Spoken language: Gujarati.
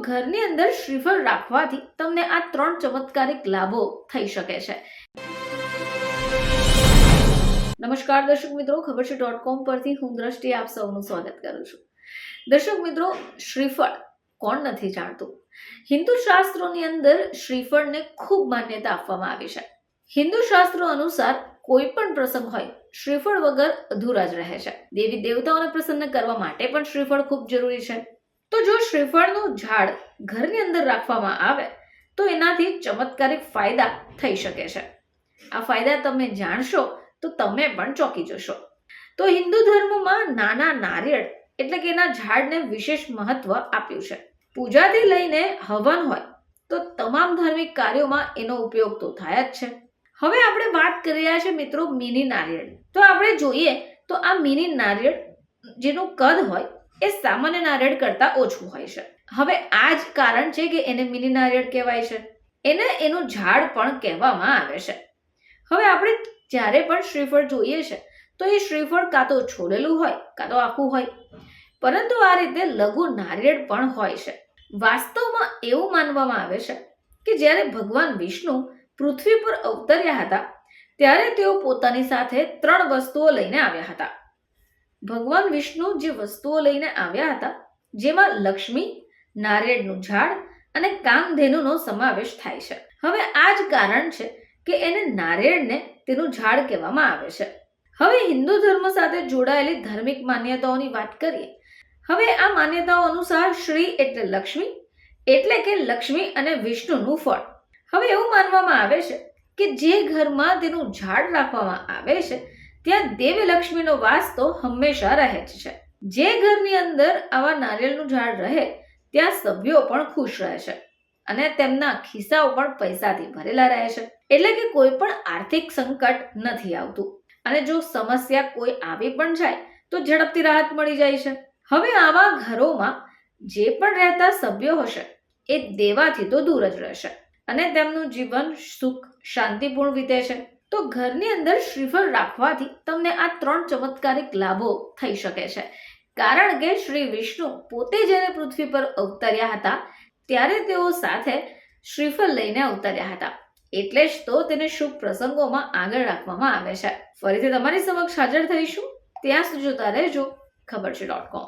ઘરની અંદર શ્રીફળ રાખવાથી તમને આ 3 ચમત્કારિક લાભો થઈ શકે છે. નમસ્કાર દર્શક મિત્રો, ખબર છે .com પરથી હું દ્રષ્ટિ આપ સૌનું સ્વાગત કરું છું. દર્શક મિત્રો, શ્રીફળ કોણ નથી જાણતું? હિન્દુ શાસ્ત્રોની અંદર શ્રીફળને ખૂબ માન્યતા આપવામાં આવી છે. હિન્દુ શાસ્ત્રો અનુસાર કોઈ પણ પ્રસંગ હોય, શ્રીફળ વગર અધૂરા જ રહે છે. દેવી દેવતાઓને પ્રસન્ન કરવા માટે પણ શ્રીફળ ખૂબ જરૂરી છે. તો જો શ્રીફળનું ઝાડ ઘરની અંદર રાખવામાં આવે તો એનાથી ચમત્કારિક ફાયદા થઈ શકે છે. આ ફાયદા તમે જાણશો તો તમે પણ ચોંકી જશો. તો હિન્દુ ધર્મમાં નાના નારિયેળ એટલે કે એના ઝાડને વિશેષ મહત્વ આપ્યું છે. પૂજાથી લઈને હવન હોય તો તમામ ધાર્મિક કાર્યોમાં એનો ઉપયોગ તો થાય જ છે. હવે આપણે વાત કરી રહ્યા છે મિત્રો મિની નારિયેળ. તો આપણે જોઈએ તો આ મિની નારિયેળ જેનું કદ હોય એ સામાન્ય નારિયેળ કરતા ઓછું હોય છે. હવે આ જ કારણ છે કે એને મિની નારિયેળ કહેવાય છે. એને એનું ઝાડ પણ કહેવામાં આવે છે. હવે આપણે જ્યારે પણ શ્રીફળ જોઈએ છે તો એ શ્રીફળ કાં તો છોડેલું હોય કાં તો આખું હોય, પરંતુ આ રીતે લઘુ નારિયેળ પણ હોય છે. વાસ્તવમાં એવું માનવામાં આવે છે કે જ્યારે ભગવાન વિષ્ણુ પૃથ્વી પર અવતર્યા હતા ત્યારે તેઓ પોતાની સાથે 3 વસ્તુઓ લઈને આવ્યા હતા. ભગવાન વિષ્ણુ જે વસ્તુઓ લઈને આવ્યા હતા જેમાં લક્ષ્મી, નારિયેળનું ઝાડ અને કામધેનુનો સમાવેશ થાય છે. હવે આ જ કારણ છે કે એને નારિયેળને તેનું ઝાડ કહેવામાં આવે છે. હવે હિન્દુ ધર્મ સાથે જોડાયેલી ધાર્મિક માન્યતાઓની વાત કરીએ. હવે આ માન્યતાઓ અનુસાર શ્રી એટલે લક્ષ્મી, એટલે કે લક્ષ્મી અને વિષ્ણુનું ફળ. હવે એવું માનવામાં આવે છે કે જે ઘરમાં તેનું ઝાડ રાખવામાં આવે છે ત્યાં દેવી લક્ષ્મીનો વાસ તો હંમેશા રહે જ છે. જે ઘરની અંદર આવા નારિયેળનું ઝાડ રહે ત્યાં સભ્યો પણ ખુશ રહે છે અને તેમના ખિસ્સાઓ પણ પૈસાથી ભરેલા રહે છે. એટલે કે કોઈ પણ આર્થિક સંકટ નથી આવતું અને જો સમસ્યા કોઈ આવી પણ જાય તો ઝડપથી રાહત મળી જાય છે. હવે આવા ઘરોમાં જે પણ રહેતા સભ્યો હશે એ દેવાથી તો દૂર જ રહેશે અને તેમનું જીવન સુખ શાંતિપૂર્ણ વીતે છે. તો ઘરની અંદર શ્રીફળ રાખવાથી તમને આ 3 ચમત્કારિક લાભો થઈ શકે છે. કારણ કે શ્રી વિષ્ણુ પોતે જ્યારે પૃથ્વી પર અવતર્યા હતા ત્યારે તેઓ સાથે શ્રીફળ લઈને અવતર્યા હતા. એટલે જ તો તેને શુભ પ્રસંગોમાં આગળ રાખવામાં આવે છે. ફરીથી તમારી સમક્ષ હાજર થઈશું. ત્યાં સુધી જોતા રહેજો ખબર છે .com.